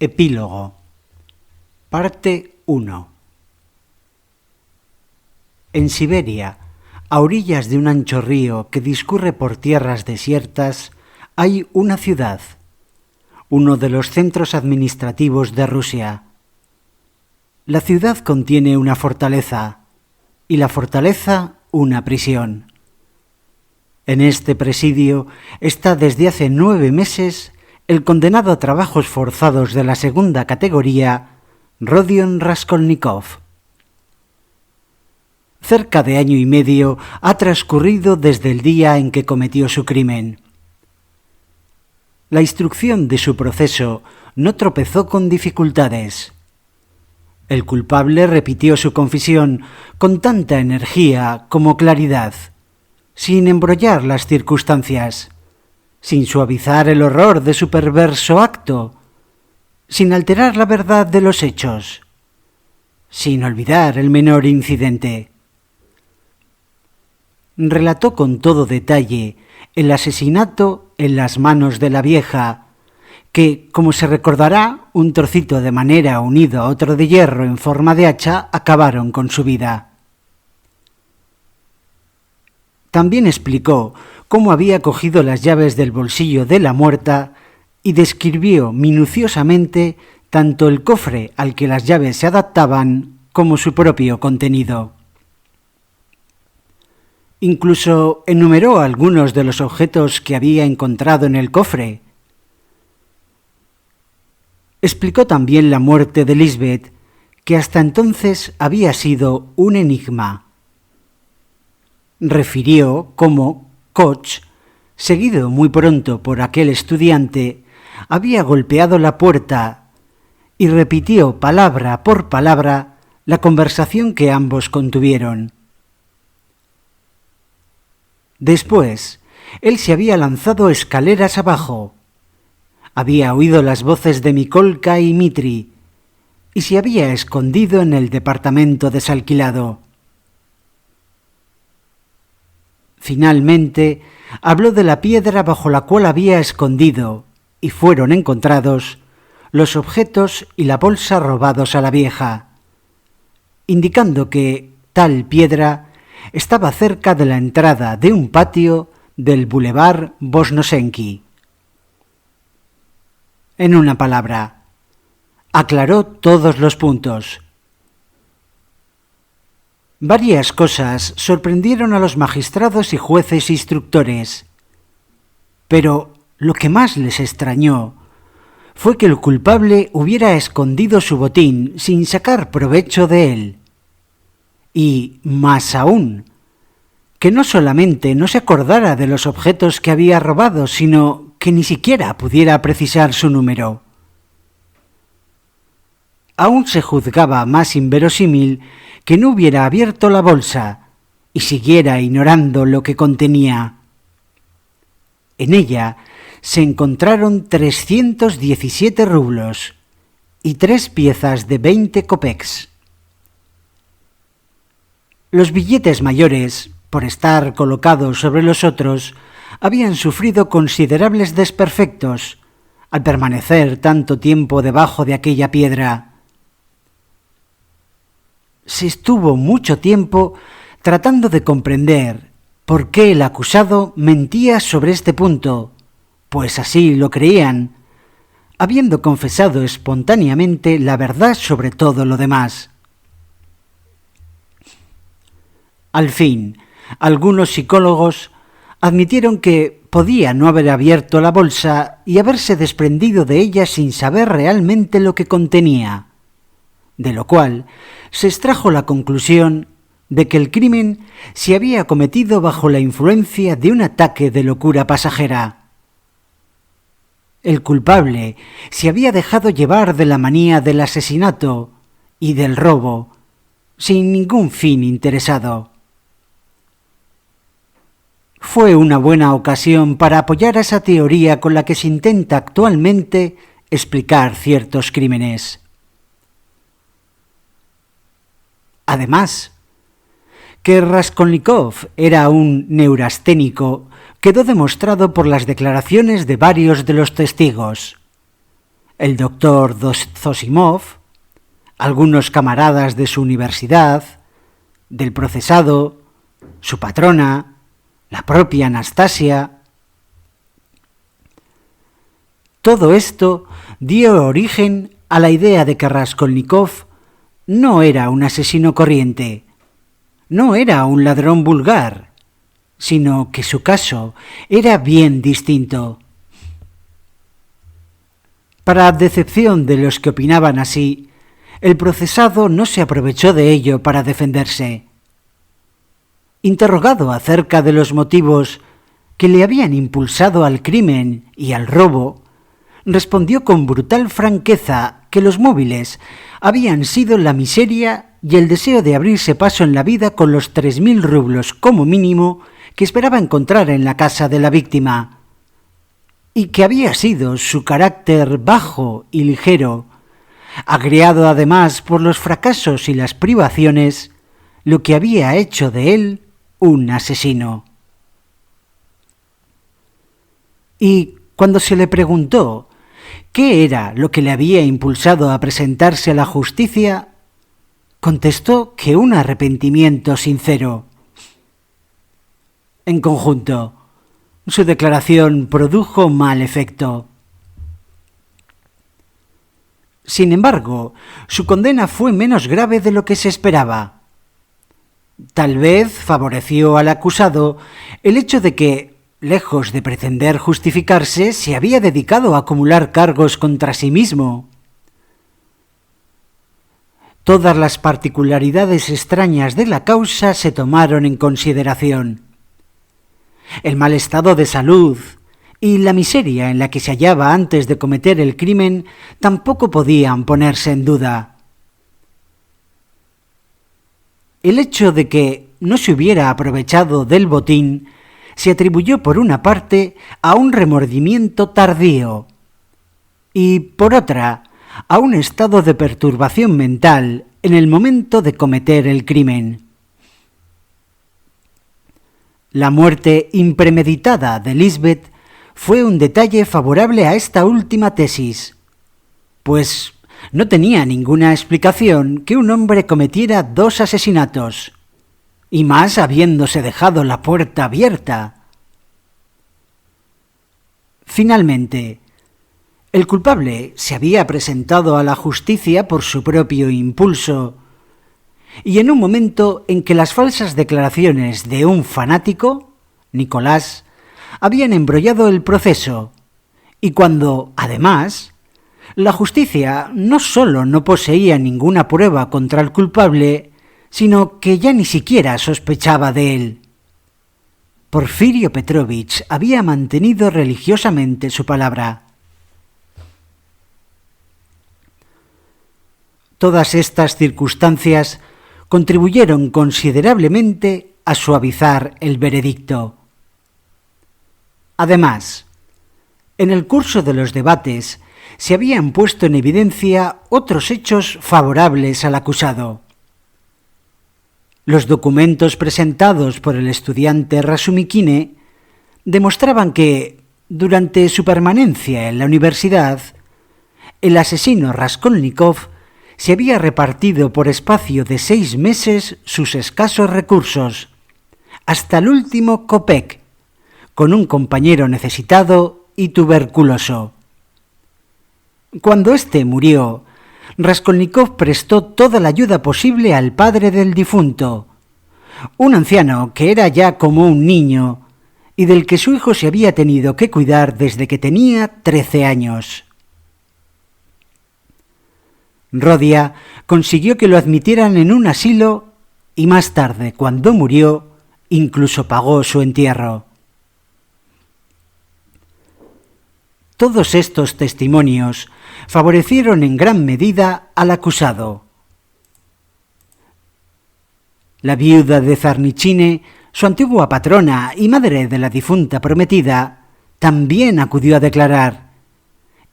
Epílogo. Parte 1. En Siberia, a orillas de un ancho río que discurre por tierras desiertas, hay una ciudad, uno de los centros administrativos de Rusia. La ciudad contiene una fortaleza, y la fortaleza una prisión. En este presidio está desde hace 9 meses el condenado a trabajos forzados de la segunda categoría, Rodion Raskolnikov. Cerca de año y medio ha transcurrido desde el día en que cometió su crimen. La instrucción de su proceso no tropezó con dificultades. El culpable repitió su confesión con tanta energía como claridad, sin embrollar las circunstancias, sin suavizar el horror de su perverso acto, sin alterar la verdad de los hechos, sin olvidar el menor incidente. Relató con todo detalle el asesinato en las manos de la vieja, que, como se recordará, un trocito de madera unido a otro de hierro en forma de hacha acabaron con su vida. También explicó cómo había cogido las llaves del bolsillo de la muerta y describió minuciosamente tanto el cofre al que las llaves se adaptaban como su propio contenido. Incluso enumeró algunos de los objetos que había encontrado en el cofre. Explicó también la muerte de Lisbeth, que hasta entonces había sido un enigma. Refirió cómo Koch, seguido muy pronto por aquel estudiante, había golpeado la puerta y repitió palabra por palabra la conversación que ambos contuvieron. Después, él se había lanzado escaleras abajo, había oído las voces de Mikolka y Mitri y se había escondido en el departamento desalquilado. Finalmente, habló de la piedra bajo la cual había escondido, y fueron encontrados, los objetos y la bolsa robados a la vieja, indicando que tal piedra estaba cerca de la entrada de un patio del Boulevard Voznesenky. En una palabra, aclaró todos los puntos. Varias cosas sorprendieron a los magistrados y jueces instructores, pero lo que más les extrañó fue que el culpable hubiera escondido su botín sin sacar provecho de él. Y, más aún, que no solamente no se acordara de los objetos que había robado, sino que ni siquiera pudiera precisar su número. Aún se juzgaba más inverosímil que no hubiera abierto la bolsa y siguiera ignorando lo que contenía. En ella se encontraron 317 rublos y 3 piezas de 20 kopecks. Los billetes mayores, por estar colocados sobre los otros, habían sufrido considerables desperfectos al permanecer tanto tiempo debajo de aquella piedra. Se estuvo mucho tiempo tratando de comprender por qué el acusado mentía sobre este punto, pues así lo creían, habiendo confesado espontáneamente la verdad sobre todo lo demás. Al fin, algunos psicólogos admitieron que podía no haber abierto la bolsa y haberse desprendido de ella sin saber realmente lo que contenía, de lo cual se extrajo la conclusión de que el crimen se había cometido bajo la influencia de un ataque de locura pasajera. El culpable se había dejado llevar de la manía del asesinato y del robo, sin ningún fin interesado. Fue una buena ocasión para apoyar esa teoría con la que se intenta actualmente explicar ciertos crímenes. Además, que Raskolnikov era un neurasténico quedó demostrado por las declaraciones de varios de los testigos. el doctor Zosimov, algunos camaradas de su universidad, del procesado, su patrona, la propia Anastasia. Todo esto dio origen a la idea de que Raskolnikov no era un asesino corriente, no era un ladrón vulgar, sino que su caso era bien distinto. Para decepción de los que opinaban así, el procesado no se aprovechó de ello para defenderse. Interrogado acerca de los motivos que le habían impulsado al crimen y al robo, respondió con brutal franqueza que los móviles habían sido la miseria y el deseo de abrirse paso en la vida con los 3.000 rublos como mínimo que esperaba encontrar en la casa de la víctima, y que había sido su carácter bajo y ligero, agriado además por los fracasos y las privaciones, lo que había hecho de él un asesino. Y cuando se le preguntó qué era lo que le había impulsado a presentarse a la justicia, contestó que un arrepentimiento sincero. En conjunto, su declaración produjo mal efecto. Sin embargo, su condena fue menos grave de lo que se esperaba. Tal vez favoreció al acusado el hecho de que, lejos de pretender justificarse, se había dedicado a acumular cargos contra sí mismo. Todas las particularidades extrañas de la causa se tomaron en consideración. El mal estado de salud y la miseria en la que se hallaba antes de cometer el crimen tampoco podían ponerse en duda. El hecho de que no se hubiera aprovechado del botín se atribuyó por una parte a un remordimiento tardío y por otra a un estado de perturbación mental en el momento de cometer el crimen. La muerte impremeditada de Lisbeth fue un detalle favorable a esta última tesis, pues no tenía ninguna explicación que un hombre cometiera 2 asesinatos, y más habiéndose dejado la puerta abierta. Finalmente, el culpable se había presentado a la justicia por su propio impulso, y en un momento en que las falsas declaraciones de un fanático, Nicolás, habían embrollado el proceso, y cuando, además, la justicia no sólo no poseía ninguna prueba contra el culpable, sino que ya ni siquiera sospechaba de él. Porfirio Petrovich había mantenido religiosamente su palabra. Todas estas circunstancias contribuyeron considerablemente a suavizar el veredicto. Además, en el curso de los debates se habían puesto en evidencia otros hechos favorables al acusado. Los documentos presentados por el estudiante Razumikine demostraban que, durante su permanencia en la universidad, el asesino Raskolnikov se había repartido por espacio de 6 meses sus escasos recursos, hasta el último kopek, con un compañero necesitado y tuberculoso. Cuando éste murió, Raskolnikov prestó toda la ayuda posible al padre del difunto, un anciano que era ya como un niño y del que su hijo se había tenido que cuidar desde que tenía 13 años. Rodia consiguió que lo admitieran en un asilo y más tarde, cuando murió, incluso pagó su entierro. Todos estos testimonios favorecieron en gran medida al acusado. La viuda de Zarnichine, su antigua patrona y madre de la difunta prometida, también acudió a declarar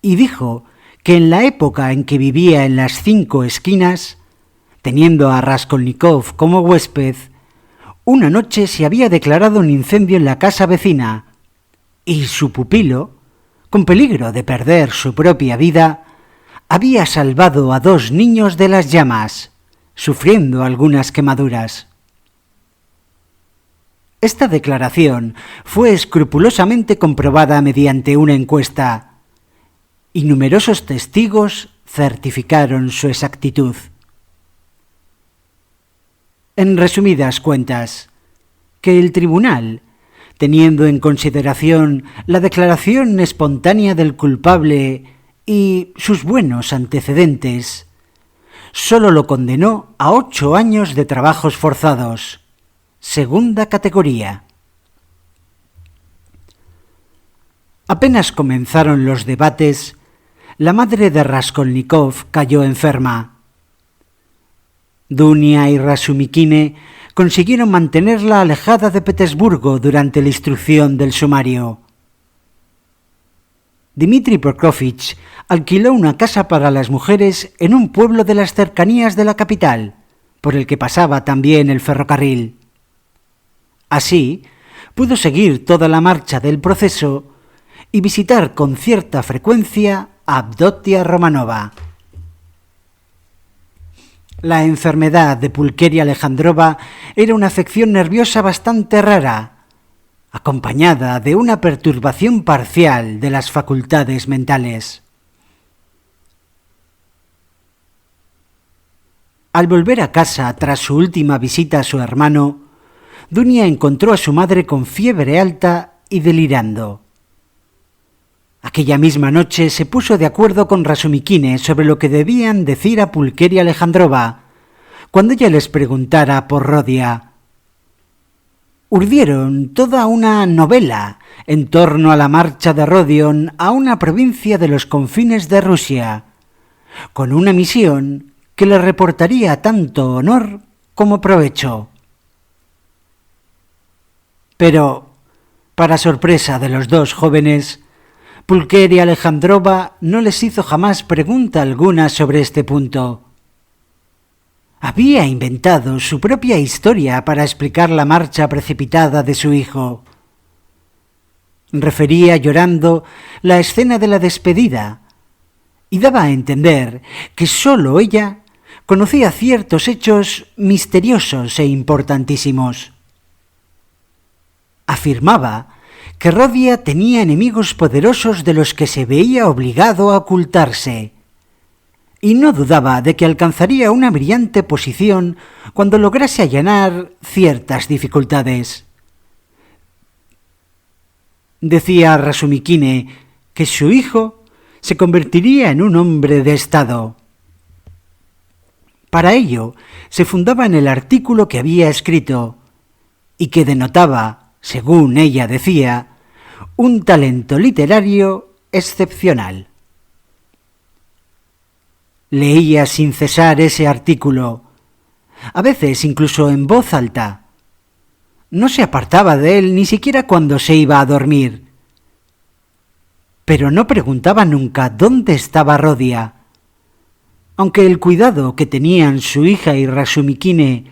y dijo que en la época en que vivía en las 5 esquinas, teniendo a Raskolnikov como huésped, una noche se había declarado un incendio en la casa vecina y su pupilo, con peligro de perder su propia vida, había salvado a 2 niños de las llamas, sufriendo algunas quemaduras. Esta declaración fue escrupulosamente comprobada mediante una encuesta, y numerosos testigos certificaron su exactitud. En resumidas cuentas, que el tribunal, teniendo en consideración la declaración espontánea del culpable y sus buenos antecedentes, solo lo condenó a 8 años de trabajos forzados, segunda categoría. Apenas comenzaron los debates, la madre de Raskolnikov cayó enferma. Dunia y Razumikine consiguieron mantenerla alejada de Petersburgo durante la instrucción del sumario. Dmitri Prokofich alquiló una casa para las mujeres en un pueblo de las cercanías de la capital, por el que pasaba también el ferrocarril. Así, pudo seguir toda la marcha del proceso y visitar con cierta frecuencia a Avdotia Romanova. La enfermedad de Pulkeria Alejandrova era una afección nerviosa bastante rara, acompañada de una perturbación parcial de las facultades mentales. Al volver a casa tras su última visita a su hermano, Dunia encontró a su madre con fiebre alta y delirando. Aquella misma noche se puso de acuerdo con Razumikine sobre lo que debían decir a Pulkeria Alejandrova cuando ella les preguntara por Rodia. Urdieron toda una novela en torno a la marcha de Rodion a una provincia de los confines de Rusia, con una misión que le reportaría tanto honor como provecho. Pero, para sorpresa de los 2 jóvenes, Pulkeria Alejandrova no les hizo jamás pregunta alguna sobre este punto. Había inventado su propia historia para explicar la marcha precipitada de su hijo. Refería llorando la escena de la despedida y daba a entender que sólo ella conocía ciertos hechos misteriosos e importantísimos. Afirmaba que Rodia tenía enemigos poderosos de los que se veía obligado a ocultarse, y no dudaba de que alcanzaría una brillante posición cuando lograse allanar ciertas dificultades. Decía Razumikine que su hijo se convertiría en un hombre de Estado. Para ello, se fundaba en el artículo que había escrito, y que denotaba, según ella decía, un talento literario excepcional. Leía sin cesar ese artículo, a veces incluso en voz alta. No se apartaba de él ni siquiera cuando se iba a dormir. Pero no preguntaba nunca dónde estaba Rodia, aunque el cuidado que tenían su hija y Razumikine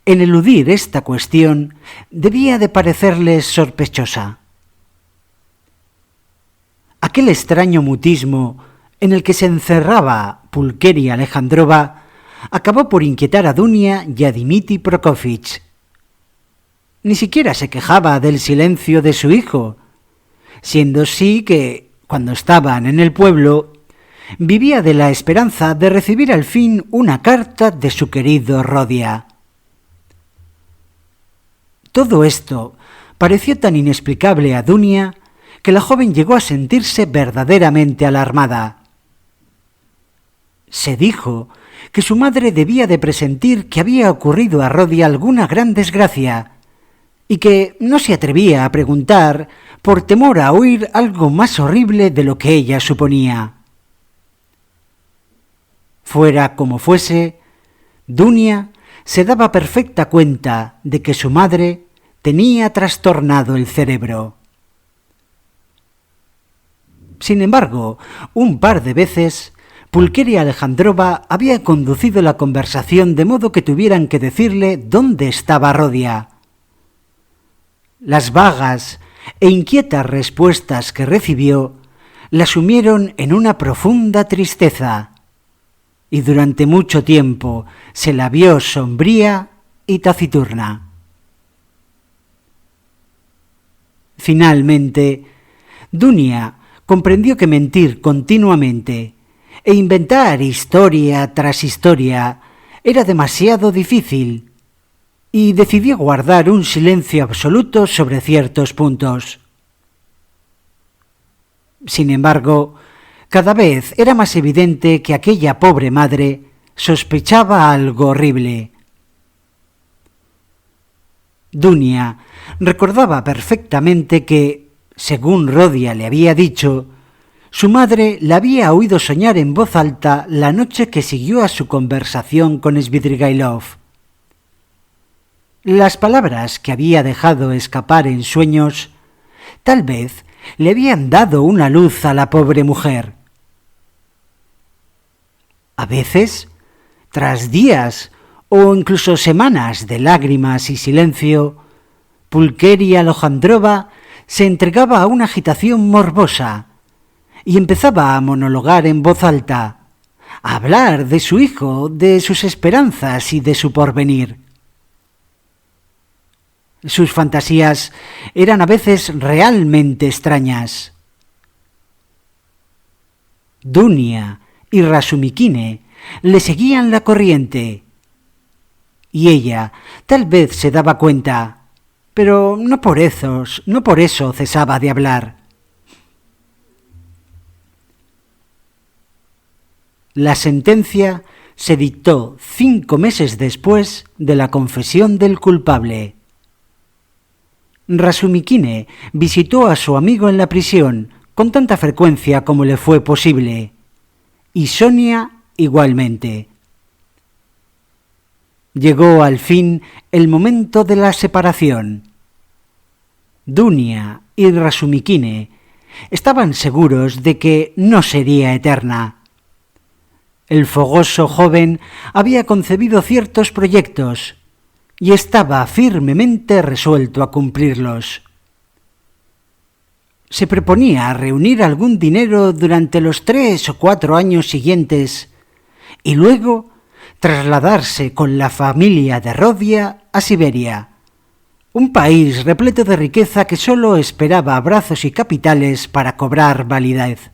en eludir esta cuestión debía de parecerles sospechosa. Aquel extraño mutismo en el que se encerraba Pulkeria Alejandrova acabó por inquietar a Dunia y a Dmitri Prokofich. Ni siquiera se quejaba del silencio de su hijo, siendo así que, cuando estaban en el pueblo, vivía de la esperanza de recibir al fin una carta de su querido Rodia. Todo esto pareció tan inexplicable a Dunia que la joven llegó a sentirse verdaderamente alarmada. Se dijo que su madre debía de presentir que había ocurrido a Rodia alguna gran desgracia y que no se atrevía a preguntar por temor a oír algo más horrible de lo que ella suponía. Fuera como fuese, Dunia se daba perfecta cuenta de que su madre tenía trastornado el cerebro. Sin embargo, un par de veces, Pulkeria Alejandrova había conducido la conversación de modo que tuvieran que decirle dónde estaba Rodia. Las vagas e inquietas respuestas que recibió la sumieron en una profunda tristeza y durante mucho tiempo se la vio sombría y taciturna. Finalmente, Dunia comprendió que mentir continuamente e inventar historia tras historia era demasiado difícil y decidió guardar un silencio absoluto sobre ciertos puntos. Sin embargo, cada vez era más evidente que aquella pobre madre sospechaba algo horrible. Dunia recordaba perfectamente que, según Rodia le había dicho, su madre la había oído soñar en voz alta la noche que siguió a su conversación con Svidrigailov. Las palabras que había dejado escapar en sueños tal vez le habían dado una luz a la pobre mujer. A veces, tras días o incluso semanas de lágrimas y silencio, Pulcheria Alojandrova se entregaba a una agitación morbosa y empezaba a monologar en voz alta, a hablar de su hijo, de sus esperanzas y de su porvenir. Sus fantasías eran a veces realmente extrañas. Dunia y Rasumikine le seguían la corriente, y ella tal vez se daba cuenta, pero no por eso cesaba de hablar. La sentencia se dictó 5 meses después de la confesión del culpable. Rasumikine visitó a su amigo en la prisión con tanta frecuencia como le fue posible, y Sonia igualmente. Llegó al fin el momento de la separación. Dunia y Rasumikine estaban seguros de que no sería eterna. El fogoso joven había concebido ciertos proyectos y estaba firmemente resuelto a cumplirlos. Se proponía reunir algún dinero durante los 3 o 4 años siguientes y luego trasladarse con la familia de Rodia a Siberia, un país repleto de riqueza que sólo esperaba abrazos y capitales para cobrar validez.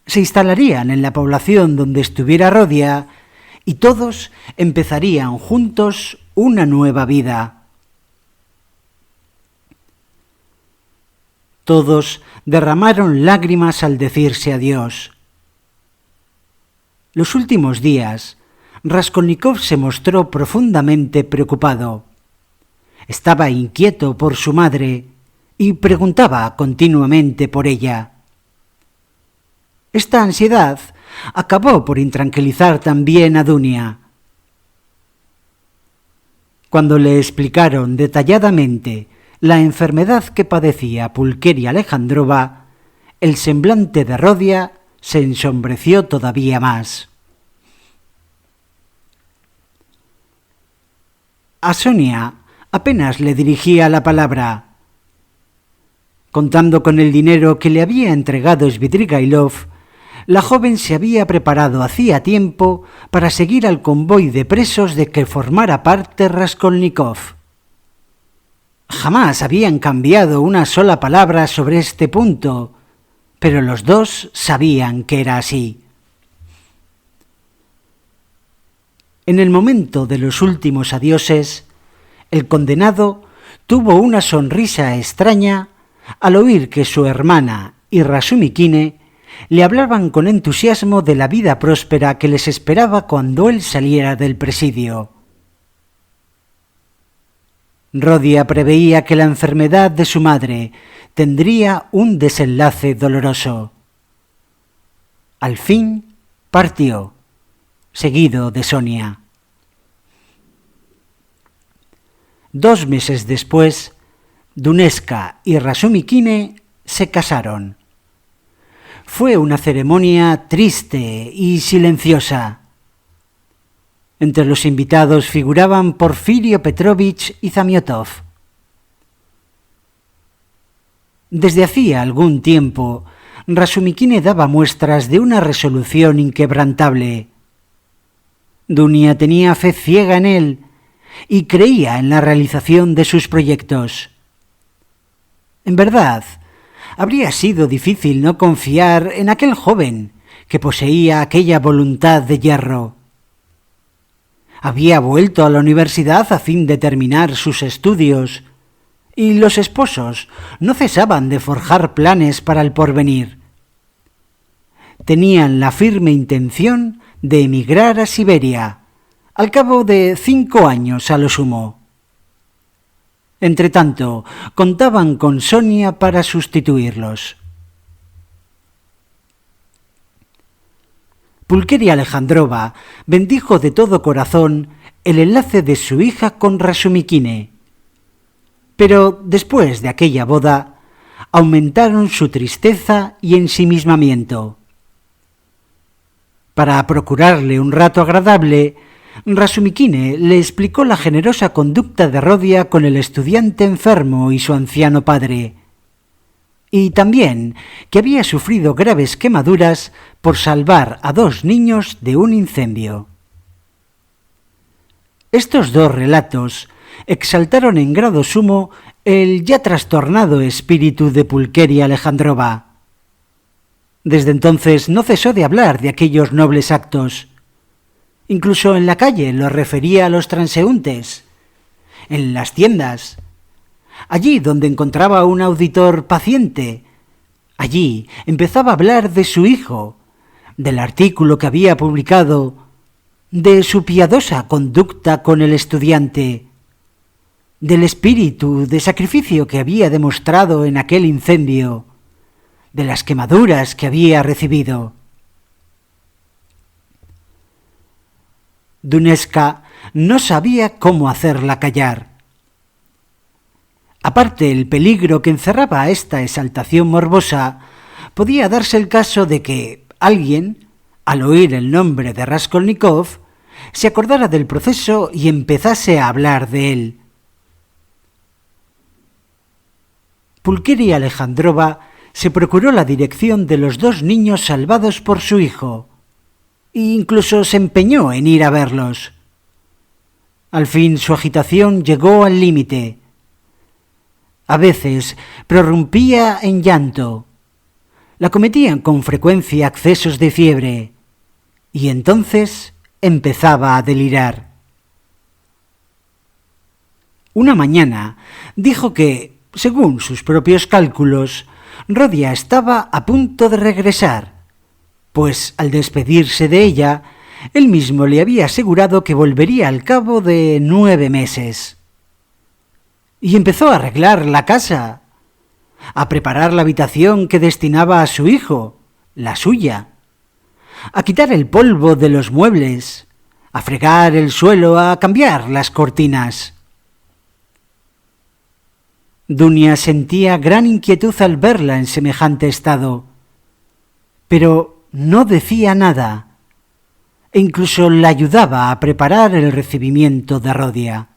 Se instalarían en la población donde estuviera Rodia y todos empezarían juntos una nueva vida. Todos derramaron lágrimas al decirse adiós. Los últimos días, Raskolnikov se mostró profundamente preocupado. Estaba inquieto por su madre y preguntaba continuamente por ella. Esta ansiedad acabó por intranquilizar también a Dunia. Cuando le explicaron detalladamente la enfermedad que padecía Pulcheria Alejandrova, el semblante de Rodia se ensombreció todavía más. A Sonia apenas le dirigía la palabra. Contando con el dinero que le había entregado Svidrigailov, la joven se había preparado hacía tiempo para seguir al convoy de presos de que formara parte Raskolnikov. Jamás habían cambiado una sola palabra sobre este punto, pero los dos sabían que era así. En el momento de los últimos adioses, el condenado tuvo una sonrisa extraña al oír que su hermana y Rasumikine le hablaban con entusiasmo de la vida próspera que les esperaba cuando él saliera del presidio. Rodia preveía que la enfermedad de su madre tendría un desenlace doloroso. Al fin partió, seguido de Sonia. 2 meses después, Duneska y Rasumikine se casaron. Fue una ceremonia triste y silenciosa. Entre los invitados figuraban Porfirio Petrovich y Zamiotov. Desde hacía algún tiempo, Rasumikine daba muestras de una resolución inquebrantable. Dunia tenía fe ciega en él y creía en la realización de sus proyectos. En verdad, habría sido difícil no confiar en aquel joven que poseía aquella voluntad de hierro. Había vuelto a la universidad a fin de terminar sus estudios, y los esposos no cesaban de forjar planes para el porvenir. Tenían la firme intención de emigrar a Siberia, al cabo de 5 años a lo sumo. Entretanto, contaban con Sonia para sustituirlos. Pulqueria Alejandrova bendijo de todo corazón el enlace de su hija con Rasumikine. Pero después de aquella boda, aumentaron su tristeza y ensimismamiento. Para procurarle un rato agradable, Rasumikine le explicó la generosa conducta de Rodia con el estudiante enfermo y su anciano padre, y también que había sufrido graves quemaduras por salvar a 2 niños de un incendio. Estos 2 relatos exaltaron en grado sumo el ya trastornado espíritu de Pulqueria Alejandrova. Desde entonces no cesó de hablar de aquellos nobles actos. Incluso en la calle los refería a los transeúntes, en las tiendas, allí donde encontraba un auditor paciente. Allí empezaba a hablar de su hijo, del artículo que había publicado, de su piadosa conducta con el estudiante, del espíritu de sacrificio que había demostrado en aquel incendio, de las quemaduras que había recibido. Dunezka no sabía cómo hacerla callar. Aparte el peligro que encerraba esta exaltación morbosa, podía darse el caso de que alguien, al oír el nombre de Raskolnikov, se acordara del proceso y empezase a hablar de él. Pulqueria Alejandrova se procuró la dirección de los 2 niños salvados por su hijo, e incluso se empeñó en ir a verlos. Al fin su agitación llegó al límite. A veces prorrumpía en llanto. La cometían con frecuencia accesos de fiebre, y entonces empezaba a delirar. Una mañana dijo que, según sus propios cálculos, Rodia estaba a punto de regresar, pues al despedirse de ella, él mismo le había asegurado que volvería al cabo de 9 meses. Y empezó a arreglar la casa, a preparar la habitación que destinaba a su hijo, la suya, a quitar el polvo de los muebles, a fregar el suelo, a cambiar las cortinas. Dunia sentía gran inquietud al verla en semejante estado, pero no decía nada, e incluso la ayudaba a preparar el recibimiento de Rodia.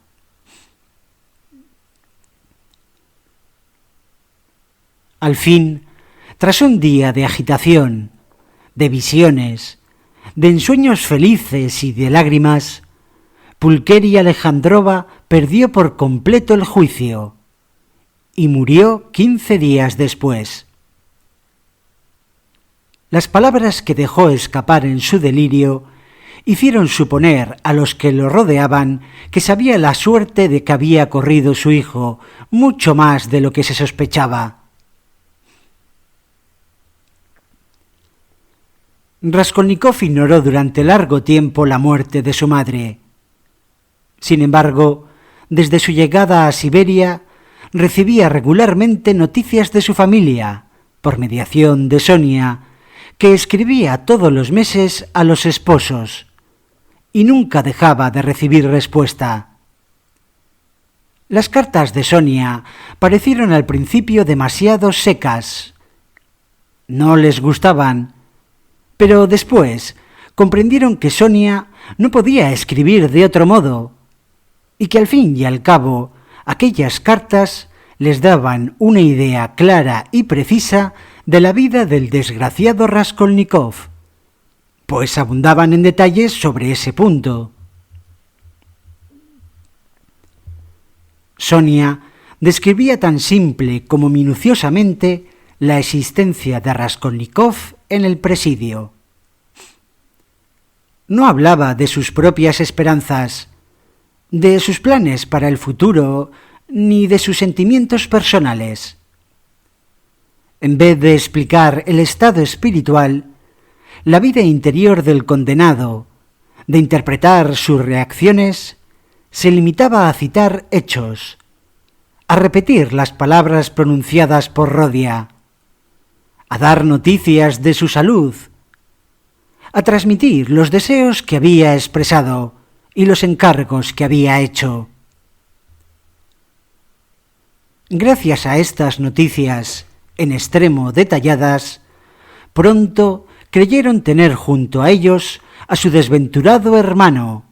Al fin, tras un día de agitación, de visiones, de ensueños felices y de lágrimas, Pulqueria Alejandrova perdió por completo el juicio y murió 15 días después. Las palabras que dejó escapar en su delirio hicieron suponer a los que lo rodeaban que sabía la suerte de que había corrido su hijo, mucho más de lo que se sospechaba. Raskolnikov ignoró durante largo tiempo la muerte de su madre. Sin embargo, desde su llegada a Siberia, recibía regularmente noticias de su familia, por mediación de Sonia, que escribía todos los meses a los esposos, y nunca dejaba de recibir respuesta. Las cartas de Sonia parecieron al principio demasiado secas. No les gustaban, pero después comprendieron que Sonia no podía escribir de otro modo, y que al fin y al cabo aquellas cartas les daban una idea clara y precisa de la vida del desgraciado Raskolnikov, pues abundaban en detalles sobre ese punto. Sonia describía tan simple como minuciosamente la existencia de Raskolnikov en el presidio. No hablaba de sus propias esperanzas, de sus planes para el futuro, ni de sus sentimientos personales. En vez de explicar el estado espiritual, la vida interior del condenado, de interpretar sus reacciones, se limitaba a citar hechos, a repetir las palabras pronunciadas por Rodia, a dar noticias de su salud, a transmitir los deseos que había expresado y los encargos que había hecho. Gracias a estas noticias, en extremo detalladas, pronto creyeron tener junto a ellos a su desventurado hermano,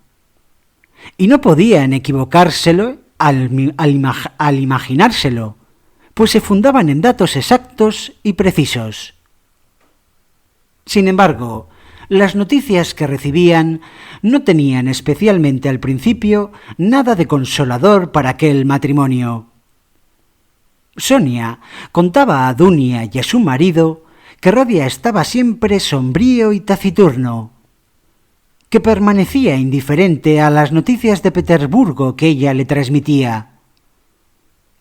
y no podían equivocárselo al imaginárselo, pues se fundaban en datos exactos y precisos. Sin embargo, las noticias que recibían no tenían, especialmente al principio, nada de consolador para aquel matrimonio. Sonia contaba a Dunia y a su marido que Rodia estaba siempre sombrío y taciturno, que permanecía indiferente a las noticias de Petersburgo que ella le transmitía,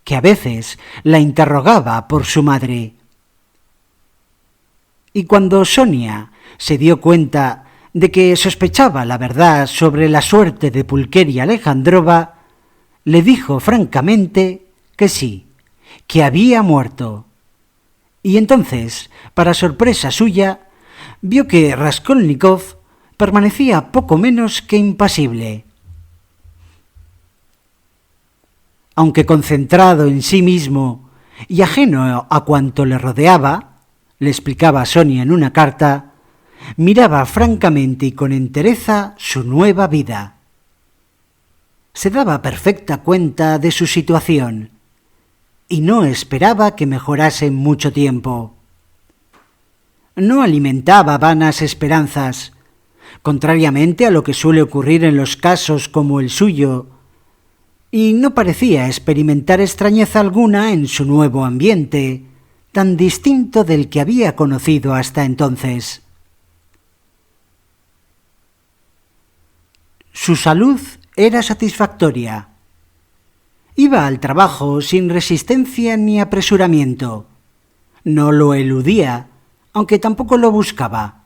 que a veces la interrogaba por su madre. Y cuando Sonia se dio cuenta de que sospechaba la verdad sobre la suerte de Pulcheria Alejandrova, le dijo francamente que sí, que había muerto. Y entonces, para sorpresa suya, vio que Raskolnikov permanecía poco menos que impasible. Aunque concentrado en sí mismo y ajeno a cuanto le rodeaba, le explicaba Sonia en una carta, miraba francamente y con entereza su nueva vida. Se daba perfecta cuenta de su situación y no esperaba que mejorase en mucho tiempo. No alimentaba vanas esperanzas, contrariamente a lo que suele ocurrir en los casos como el suyo, y no parecía experimentar extrañeza alguna en su nuevo ambiente, tan distinto del que había conocido hasta entonces. Su salud era satisfactoria. Iba al trabajo sin resistencia ni apresuramiento. No lo eludía, aunque tampoco lo buscaba.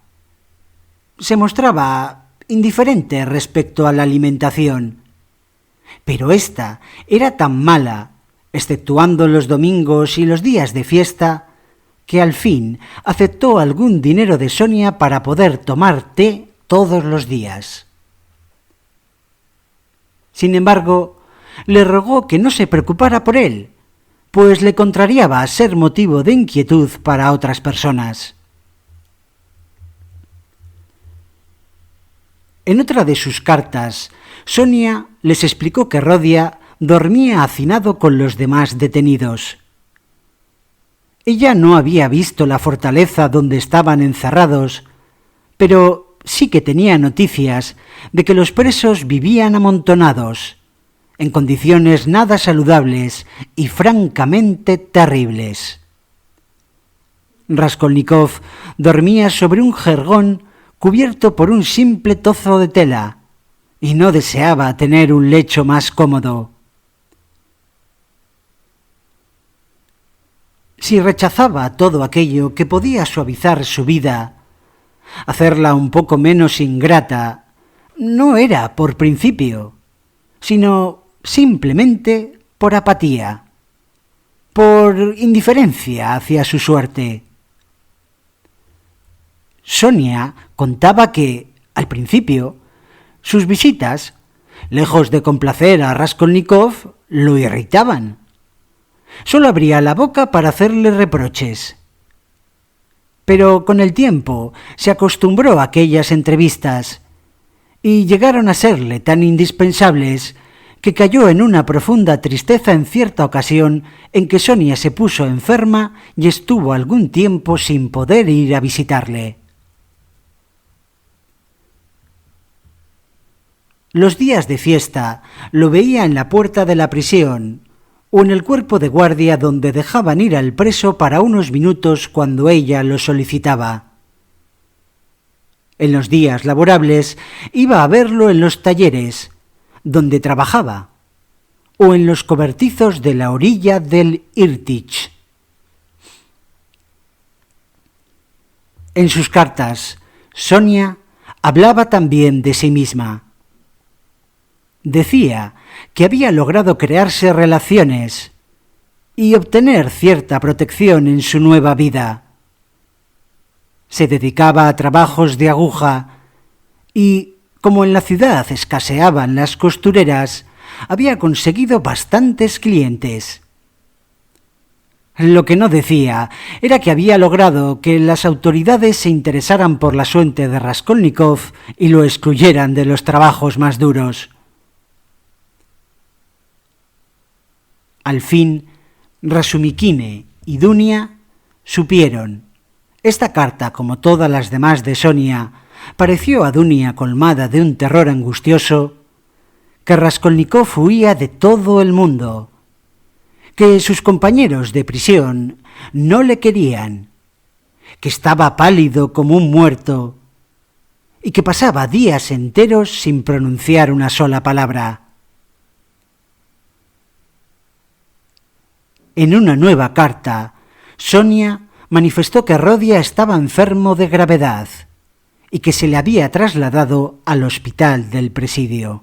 Se mostraba indiferente respecto a la alimentación, pero ésta era tan mala, exceptuando los domingos y los días de fiesta, que al fin aceptó algún dinero de Sonia para poder tomar té todos los días. Sin embargo, le rogó que no se preocupara por él, pues le contrariaba ser motivo de inquietud para otras personas. En otra de sus cartas, Sonia les explicó que Rodia dormía hacinado con los demás detenidos. Ella no había visto la fortaleza donde estaban encerrados, pero sí que tenía noticias de que los presos vivían amontonados, en condiciones nada saludables y francamente terribles. Raskolnikov dormía sobre un jergón cubierto por un simple trozo de tela, y no deseaba tener un lecho más cómodo. Si rechazaba todo aquello que podía suavizar su vida, hacerla un poco menos ingrata, no era por principio, sino simplemente por apatía, por indiferencia hacia su suerte. Sonia contaba que, al principio, sus visitas, lejos de complacer a Raskolnikov, lo irritaban. Solo abría la boca para hacerle reproches. Pero con el tiempo se acostumbró a aquellas entrevistas y llegaron a serle tan indispensables que cayó en una profunda tristeza en cierta ocasión en que Sonia se puso enferma y estuvo algún tiempo sin poder ir a visitarle. Los días de fiesta lo veía en la puerta de la prisión o en el cuerpo de guardia donde dejaban ir al preso para unos minutos cuando ella lo solicitaba. En los días laborables iba a verlo en los talleres, donde trabajaba, o en los cobertizos de la orilla del Irtych. En sus cartas, Sonia hablaba también de sí misma. Decía que había logrado crearse relaciones y obtener cierta protección en su nueva vida. Se dedicaba a trabajos de aguja y, como en la ciudad escaseaban las costureras, había conseguido bastantes clientes. Lo que no decía era que había logrado que las autoridades se interesaran por la suerte de Raskolnikov y lo excluyeran de los trabajos más duros. Al fin, Rasumikine y Dunia supieron. Esta carta, como todas las demás de Sonia, pareció a Dunia colmada de un terror angustioso, que Raskolnikov huía de todo el mundo, que sus compañeros de prisión no le querían, que estaba pálido como un muerto y que pasaba días enteros sin pronunciar una sola palabra. En una nueva carta, Sonia manifestó que Rodia estaba enfermo de gravedad y que se le había trasladado al hospital del presidio.